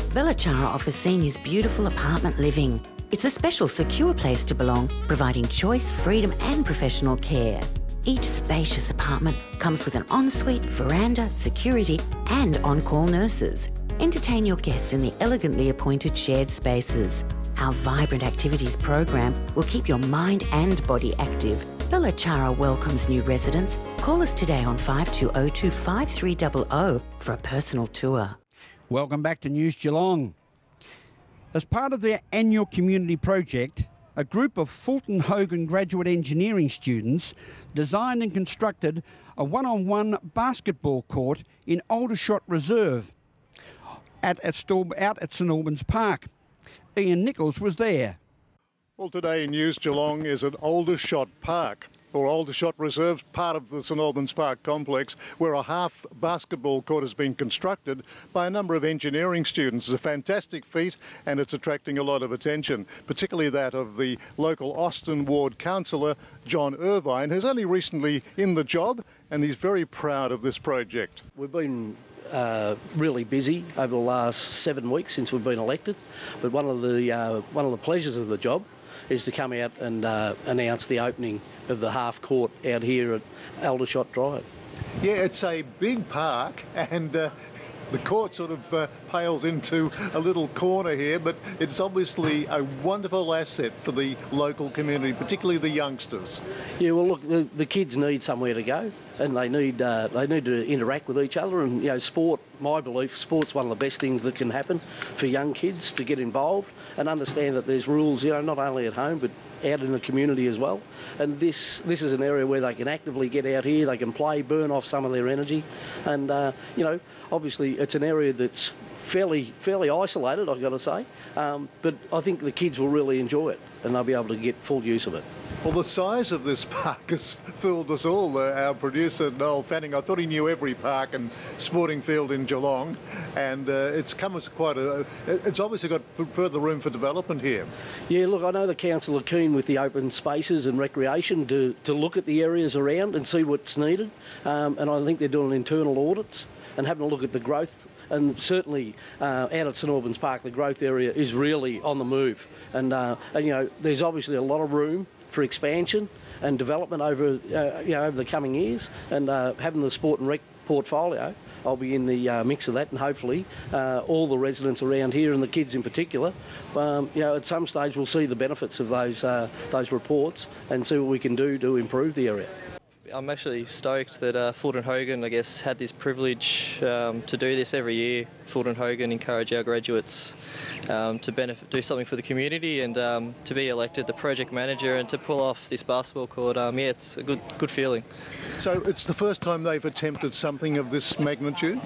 Beljar offers seniors beautiful apartment living. It's a special, secure place to belong, providing choice, freedom and professional care. Each spacious apartment comes with an ensuite, veranda, security and on-call nurses. Entertain your guests in the elegantly appointed shared spaces. Our vibrant activities program will keep your mind and body active. Beljar welcomes new residents. Call us today on 5202 5300 for a personal tour. Welcome back to News Geelong. As part of their annual community project, a group of Fulton Hogan graduate engineering students designed and constructed a one-on-one basketball court in Aldershot Reserve out at St Albans Park. Ian Nichols was there. Well, today in News Geelong is at Aldershot Park, or Aldershot Reserve, part of the St Albans Park complex, where a half basketball court has been constructed by a number of engineering students. It's a fantastic feat and it's attracting a lot of attention, particularly that of the local Austin Ward councillor, John Irvine, who's only recently in the job, and he's very proud of this project. We've been really busy over the last 7 weeks since we've been elected, but one of the pleasures of the job is to come out and announce the opening of the half court out here at Aldershot Drive. Yeah, it's a big park and the court sort of pales into a little corner here, but it's obviously a wonderful asset for the local community, particularly the youngsters. Yeah, well, look, the kids need somewhere to go, and they need to interact with each other. And you know, sport, my belief, sport's one of the best things that can happen for young kids to get involved and understand that there's rules, you know, not only at home but out in the community as well. And this is an area where they can actively get out here, they can play, burn off some of their energy, and you know, obviously it's an area that's fairly isolated, I've got to say, but I think the kids will really enjoy it and they'll be able to get full use of it. Well, the size of this park has fooled us all. Our producer, Noel Fanning, I thought he knew every park and sporting field in Geelong, and it's come as it's obviously got further room for development here. Yeah, look, I know the council are keen with the open spaces and recreation to look at the areas around and see what's needed, and I think they're doing internal audits and having a look at the growth. And certainly out at St Albans Park, the growth area is really on the move. And you know, there's obviously a lot of room for expansion and development over the coming years. And having the sport and rec portfolio, I'll be in the mix of that, and hopefully all the residents around here and the kids in particular, you know, at some stage we'll see the benefits of those reports and see what we can do to improve the area. I'm actually stoked that Fulton Hogan, I guess, had this privilege to do this every year. Fulton Hogan encourage our graduates to do something for the community, and to be elected the project manager and to pull off this basketball court. Yeah, it's a good feeling. So it's the first time they've attempted something of this magnitude?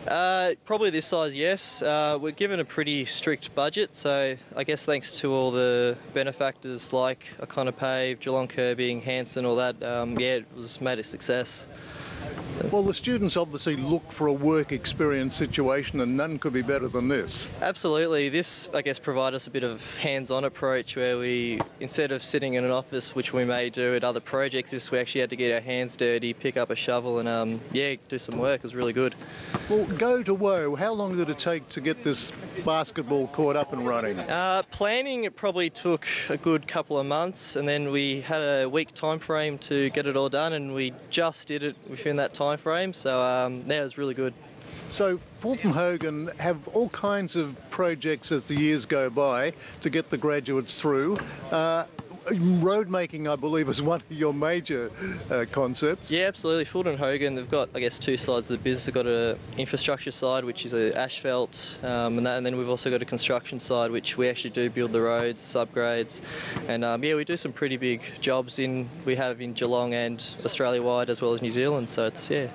Probably this size, yes. We're given a pretty strict budget, so I guess thanks to all the benefactors like O'Connor Pave, Geelong Curbing, Hanson, all that, yeah, it was made a success. Well, the students obviously look for a work experience situation, and none could be better than this. Absolutely. This, I guess, provided us a bit of hands-on approach where we, instead of sitting in an office, which we may do at other projects, we actually had to get our hands dirty, pick up a shovel and, yeah, do some work. It was really good. Well, go to woe. How long did it take to get this basketball court up and running? Planning, it probably took a good couple of months, and then we had a week time frame to get it all done, and we just did it within that time frame, so yeah, it was really good. So Fulton Hogan have all kinds of projects as the years go by to get the graduates through. Road making, I believe, is one of your major concepts. Yeah, absolutely. Fulton Hogan, they've got, I guess, two sides of the business. They've got an infrastructure side, which is a asphalt, and then we've also got a construction side, which we actually do build the roads, subgrades, and yeah, we do some pretty big jobs we have in Geelong and Australia-wide as well as New Zealand, so it's, yeah.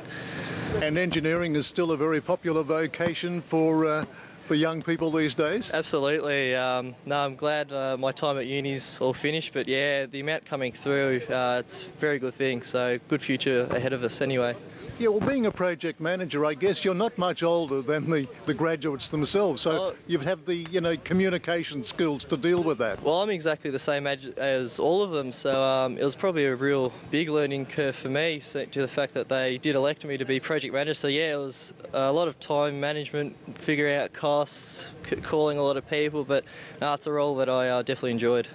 And engineering is still a very popular vocation for young people these days? Absolutely. No, I'm glad my time at uni's all finished, but yeah, the amount coming through, it's a very good thing, so good future ahead of us anyway. Yeah, well, being a project manager, I guess you're not much older than the graduates themselves, so you have the communication skills to deal with that. Well, I'm exactly the same age as all of them, so it was probably a real big learning curve for me, so, to the fact that they did elect me to be project manager. So yeah, it was a lot of time management, figuring out costs, costs, calling a lot of people, but no, it's a role that I definitely enjoyed.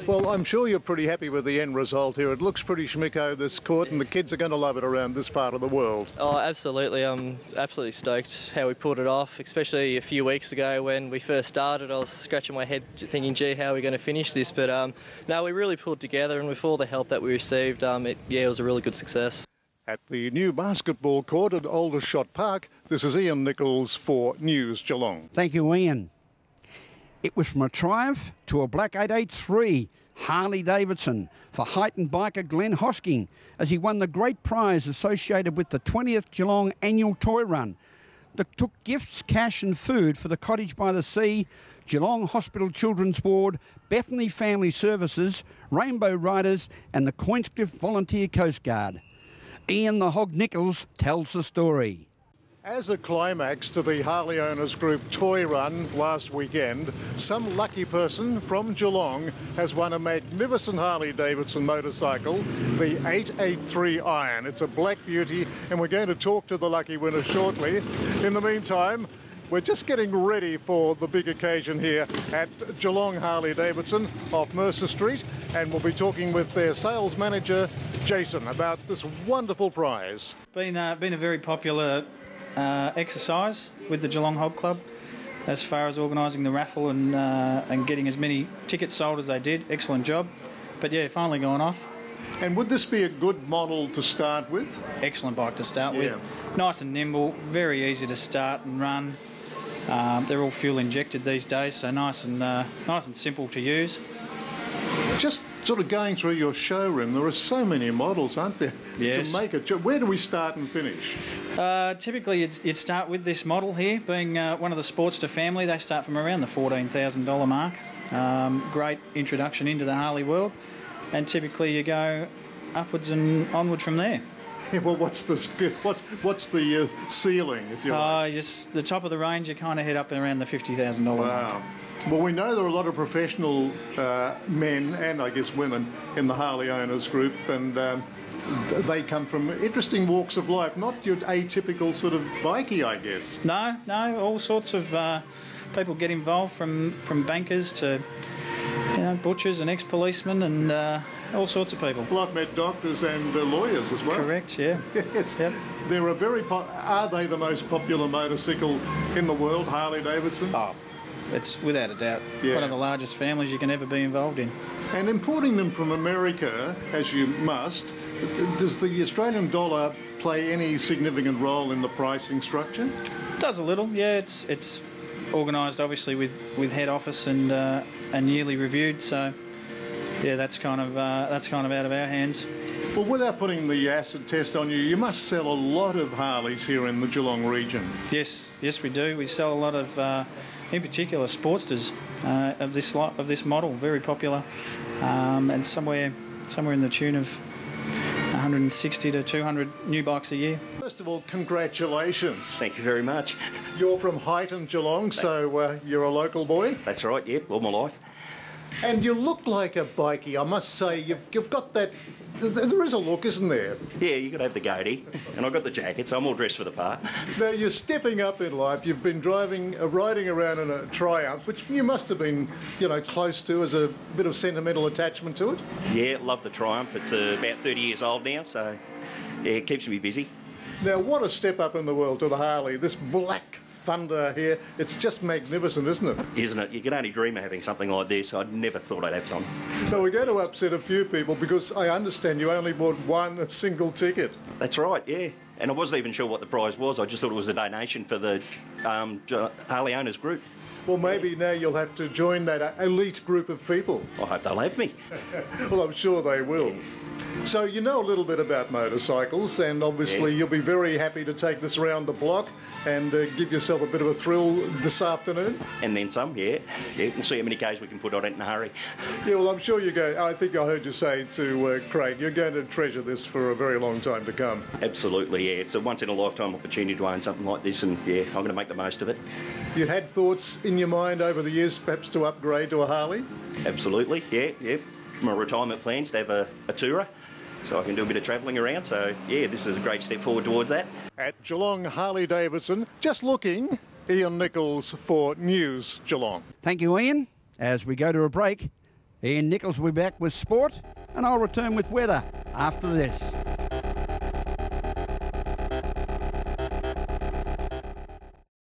Well, I'm sure you're pretty happy with the end result here. It looks pretty schmicko, this court, and the kids are going to love it around this part of the world. Oh, absolutely. I'm absolutely stoked how we pulled it off, especially a few weeks ago when we first started. I was scratching my head thinking, gee, how are we going to finish this? But no, we really pulled together, and with all the help that we received, it was a really good success. At the new basketball court at Aldershot Park, this is Ian Nichols for News Geelong. Thank you, Ian. It was from a triumph to a black 883, Harley-Davidson, for heightened biker Glenn Hosking, as he won the great prize associated with the 20th Geelong annual toy run that took gifts, cash and food for the Cottage by the Sea, Geelong Hospital Children's Ward, Bethany Family Services, Rainbow Riders and the Coinscliff Volunteer Coast Guard. Ian the Hog Nichols tells the story. As a climax to the Harley Owners Group toy run last weekend, some lucky person from Geelong has won a magnificent Harley-Davidson motorcycle, the 883 Iron. It's a black beauty, and we're going to talk to the lucky winner shortly. In the meantime, we're just getting ready for the big occasion here at Geelong Harley-Davidson off Mercer Street, and we'll be talking with their sales manager, Jason, about this wonderful prize. Been a very popular exercise with the Geelong Hog Club as far as organising the raffle and getting as many tickets sold as they did. Excellent job. But yeah, finally gone off. And would this be a good model to start with? Excellent bike to start with. Nice and nimble, very easy to start and run. They're all fuel injected these days, so nice and simple to use. Just sort of going through your showroom, there are so many models, aren't there? Yes. To make it. Where do we start and finish? Typically, you'd start with this model here, being one of the Sportster family. They start from around the $14,000 mark. Great introduction into the Harley world, and typically you go upwards and onward from there. Yeah, well, what's the ceiling, if you like? Just the top of the range, you kind of head up around the $50,000 mark. Wow. Well, we know there are a lot of professional men and, I guess, women in the Harley Owners Group, and they come from interesting walks of life, not your atypical sort of bikie, I guess. No, all sorts of people get involved, from bankers to butchers and ex-policemen and all sorts of people. Well, I've met doctors and lawyers as well. Correct, yeah. Yes. Yep. They're are they the most popular motorcycle in the world, Harley-Davidson? Oh, it's without a doubt one of the largest families you can ever be involved in. And importing them from America, as you must, does the Australian dollar play any significant role in the pricing structure? It does a little, yeah. It's organised obviously with head office and yearly reviewed, so yeah, that's kind of out of our hands. Well, without putting the acid test on you, you must sell a lot of Harleys here in the Geelong region. Yes, we do. We sell a lot of, in particular, Sportsters of this model, very popular, and somewhere in the tune of 160 to 200 new bikes a year. First of all, congratulations. Thank you very much. You're from Highton, Geelong, so you're a local boy? That's right, yeah, all my life. And you look like a bikie, I must say. You've got that... There is a look, isn't there? Yeah, you got to have the goatee, and I've got the jacket, so I'm all dressed for the part. Now, you're stepping up in life. You've been riding around in a Triumph, which you must have been, close to as a bit of sentimental attachment to it. Yeah, love the Triumph. It's about 30 years old now, so yeah, it keeps me busy. Now, what a step up in the world to the Harley. This black thunder here, it's just magnificent, isn't it? Isn't it? You can only dream of having something like this. I never thought I'd have some. So we're going to upset a few people because I understand you only bought one single ticket. That's right, yeah. And I wasn't even sure what the prize was. I just thought it was a donation for the Harley Owners Group. Well, maybe now you'll have to join that elite group of people. I hope they'll have me. Well, I'm sure they will. So you know a little bit about motorcycles, and obviously you'll be very happy to take this around the block and give yourself a bit of a thrill this afternoon. And then some, yeah. We'll see how many Ks we can put on it in a hurry. Yeah, well, I'm sure I think I heard you say to Craig, you're going to treasure this for a very long time to come. Absolutely, yeah. It's a once-in-a-lifetime opportunity to own something like this, and yeah, I'm going to make the most of it. You had thoughts in your mind over the years perhaps to upgrade to a Harley? Absolutely, yeah. My retirement plans to have a tourer, so I can do a bit of travelling around. So, yeah, this is a great step forward towards that. At Geelong Harley-Davidson, just looking Ian Nichols for News Geelong. Thank you, Ian. As we go to a break, Ian Nichols will be back with sport, and I'll return with weather after this.